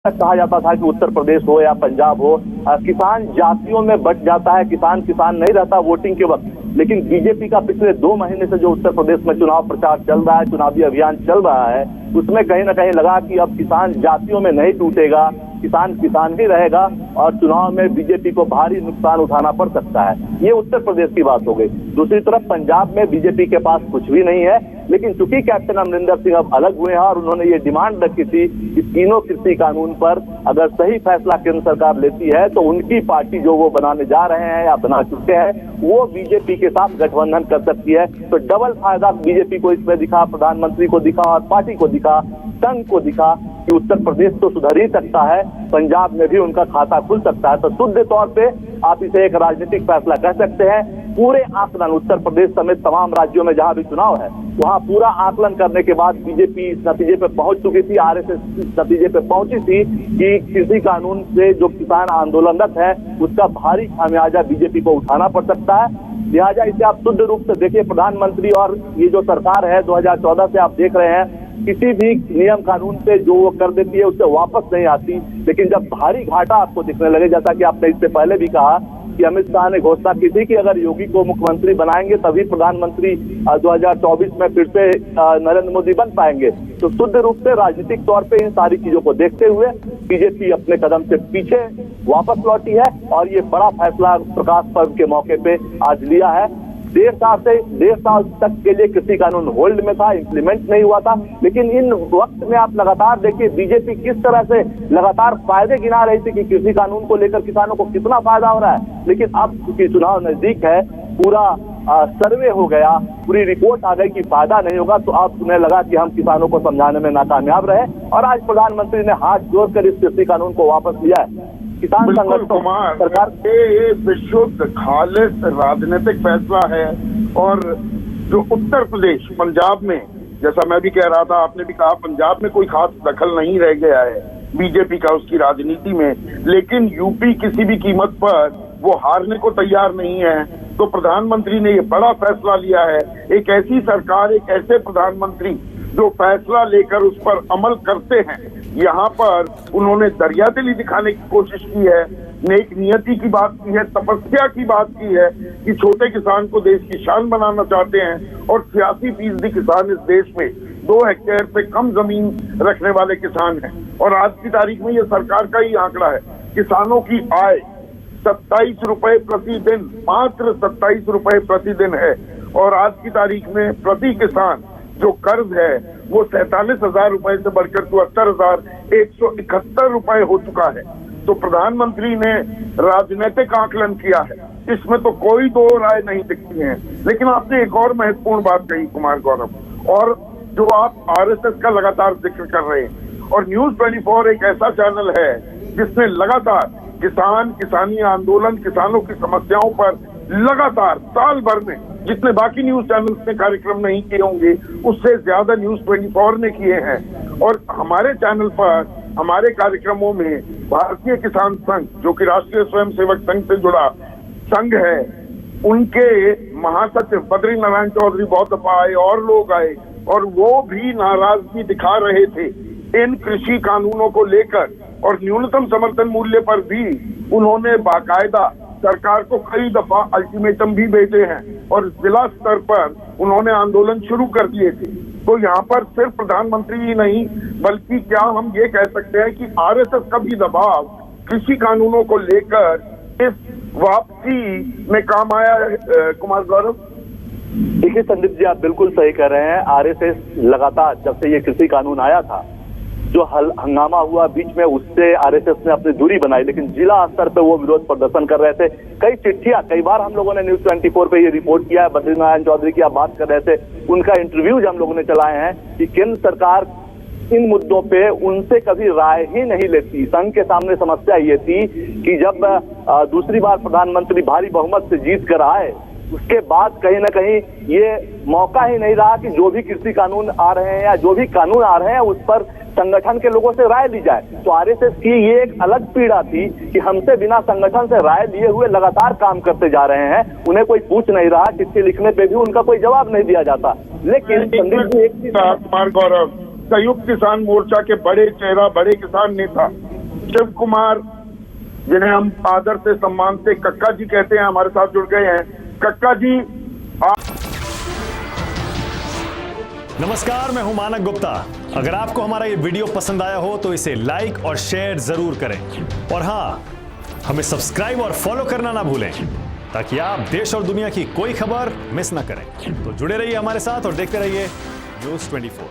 कहा जाता था कि उत्तर प्रदेश हो या पंजाब हो, किसान जातियों में बट जाता है, किसान किसान नहीं रहता वोटिंग के वक्त। लेकिन बीजेपी का पिछले 2 महीने से जो उत्तर प्रदेश में चुनाव प्रचार चल रहा है, चुनावी अभियान चल रहा है, उसमें कहीं ना कहीं लगा कि अब किसान जातियों में नहीं टूटेगा, किसान किसान ही रहेगा और चुनाव में बीजेपी को भारी नुकसान उठाना पड़ सकता है। ये उत्तर प्रदेश की बात हो गई। दूसरी तरफ पंजाब में बीजेपी के पास कुछ भी नहीं है, लेकिन चूंकि कैप्टन अमरिंदर सिंह अब अलग हुए हैं और उन्होंने ये डिमांड रखी थी कि तीनों कृषि कानून पर अगर सही फैसला केंद्र सरकार लेती है तो उनकी पार्टी जो वो बनाने जा रहे हैं या बना चुके हैं वो बीजेपी के साथ गठबंधन कर सकती है। तो डबल फायदा बीजेपी को इसमें दिखा, प्रधानमंत्री को दिखा और पार्टी को दिखा, संघ को दिखा कि उत्तर प्रदेश तो सुधर ही सकता है, पंजाब में भी उनका खाता खुल सकता है। तो शुद्ध तौर पे आप इसे एक राजनीतिक फैसला कह सकते हैं। पूरे आकलन उत्तर प्रदेश समेत तमाम राज्यों में जहां भी चुनाव है वहां पूरा आकलन करने के बाद बीजेपी इस नतीजे पे पहुंच चुकी थी, आरएसएस इस नतीजे पे पहुंची थी कि कृषि कानून से जो किसान आंदोलनरत है उसका भारी खामियाजा बीजेपी को उठाना पड़ सकता है। लिहाजा इसे आप शुद्ध रूप से देखिए, प्रधानमंत्री और ये जो सरकार है 2014 से आप देख रहे हैं किसी भी नियम कानून पे जो वो कर देती है उससे वापस नहीं आती। लेकिन जब भारी घाटा आपको दिखने लगे, जैसा कि आपने इससे पहले भी कहा कि अमित शाह ने घोषणा की थी कि अगर योगी को मुख्यमंत्री बनाएंगे तभी प्रधानमंत्री 2024 में फिर से नरेंद्र मोदी बन पाएंगे। तो शुद्ध रूप से राजनीतिक तौर पे इन सारी चीजों को देखते हुए बीजेपी अपने कदम से पीछे वापस लौटी है और ये बड़ा फैसला प्रकाश पर्व के मौके पे आज लिया है। 1.5 साल तक के लिए कृषि कानून होल्ड में था, इंप्लीमेंट नहीं हुआ था, लेकिन इन वक्त में आप लगातार देखिए बीजेपी किस तरह से लगातार फायदे गिना रही थी कि कृषि कानून को लेकर किसानों को कितना फायदा हो रहा है। लेकिन अब चूंकि चुनाव नजदीक है, पूरा सर्वे हो गया, पूरी रिपोर्ट आ गई कि फायदा नहीं होगा, तो अब उन्हें लगा कि हम किसानों को समझाने में नाकामयाब रहे और आज प्रधानमंत्री ने हाथ जोड़कर इस कृषि कानून को वापस लिया है। किसान संगठनों सरकार ये विशुद्ध खालिस राजनीतिक फैसला है। और जो उत्तर प्रदेश पंजाब में, जैसा मैं भी कह रहा था, आपने भी कहा, पंजाब में कोई खास दखल नहीं रह गया है बीजेपी का उसकी राजनीति में, लेकिन यूपी किसी भी कीमत पर वो हारने को तैयार नहीं है। तो प्रधानमंत्री ने ये बड़ा फैसला लिया है, एक ऐसी सरकार, एक ऐसे प्रधानमंत्री जो फैसला लेकर उस पर अमल करते हैं। यहाँ पर उन्होंने दरियादिली दिखाने की कोशिश की है, नेक नियति की बात की है, तपस्या की बात की है कि छोटे किसान को देश की शान बनाना चाहते हैं और 86% किसान इस देश में 2 हेक्टेयर से कम जमीन रखने वाले किसान हैं। और आज की तारीख में ये सरकार का ही आंकड़ा है, किसानों की आय 27 रुपए प्रतिदिन, मात्र 27 रुपए प्रतिदिन है। और आज की तारीख में प्रति किसान जो कर्ज है वो 47,000 रुपए से बढ़कर 74,171 रुपए हो चुका है। तो प्रधानमंत्री ने राजनीतिक आकलन किया है, इसमें तो कोई दो राय नहीं दिखती है। लेकिन आपने एक और महत्वपूर्ण बात कही कुमार गौरव, और जो आप आरएसएस का लगातार जिक्र कर रहे हैं, और न्यूज 24 एक ऐसा चैनल है जिसने लगातार किसान, किसानी आंदोलन, किसानों की समस्याओं पर लगातार साल भर में जितने बाकी न्यूज चैनल्स ने कार्यक्रम नहीं किए होंगे उससे ज्यादा न्यूज 24 ने किए हैं। और हमारे चैनल पर, हमारे कार्यक्रमों में भारतीय किसान संघ, जो कि राष्ट्रीय स्वयंसेवक संघ से जुड़ा संघ है, उनके महासचिव बद्री नारायण चौधरी बहुत दफा आए और लोग आए और वो भी नाराजगी दिखा रहे थे इन कृषि कानूनों को लेकर। और न्यूनतम समर्थन मूल्य पर भी उन्होंने बाकायदा सरकार को कई दफा अल्टीमेटम भी भेजे हैं और जिला स्तर पर उन्होंने आंदोलन शुरू कर दिए थे। तो यहाँ पर सिर्फ प्रधानमंत्री ही नहीं, बल्कि क्या हम ये कह सकते हैं कि आरएसएस का भी दबाव कृषि कानूनों को लेकर इस वापसी में काम आया है। कुमार गौरव, देखिए संदीप जी, आप बिल्कुल सही कह रहे हैं। आरएसएस लगातार जब से ये कृषि कानून आया था, जो हंगामा हुआ बीच में, उससे आरएसएस ने अपनी दूरी बनाई, लेकिन जिला स्तर पे वो विरोध प्रदर्शन कर रहे थे। कई चिट्ठियां, कई बार हम लोगों ने न्यूज 24 पे ये रिपोर्ट किया है। बद्री नारायण चौधरी की आप बात कर रहे थे, उनका इंटरव्यूज हम लोगों ने चलाए हैं कि केंद्र सरकार इन मुद्दों पे उनसे कभी राय ही नहीं लेती। संघ के सामने समस्या ये थी कि जब दूसरी बार प्रधानमंत्री भारी बहुमत से जीत कर आए, उसके बाद कहीं ना कहीं ये मौका ही नहीं रहा कि जो भी कृषि कानून आ रहे हैं या जो भी कानून आ रहे हैं उस पर संगठन के लोगों से राय ली जाए। तो आरएसएस की ये एक अलग पीड़ा थी कि हमसे बिना संगठन से राय लिए हुए लगातार काम करते जा रहे हैं, उन्हें कोई पूछ नहीं रहा, चिट्ठी लिखने पे भी उनका कोई जवाब नहीं दिया जाता। लेकिन संदीप जी, एक चीज कुमार गौरव, संयुक्त किसान मोर्चा के बड़े चेहरा, बड़े किसान नेता शिव कुमार, जिन्हें हम आदर से सम्मान से कक्का जी कहते हैं, हमारे साथ जुड़ गए हैं। कक्का जी नमस्कार, मैं हूं मानक गुप्ता। अगर आपको हमारा ये वीडियो पसंद आया हो तो इसे लाइक और शेयर जरूर करें, और हां, हमें सब्सक्राइब और फॉलो करना ना भूलें ताकि आप देश और दुनिया की कोई खबर मिस ना करें। तो जुड़े रहिए हमारे साथ और देखते रहिए न्यूज़ 24।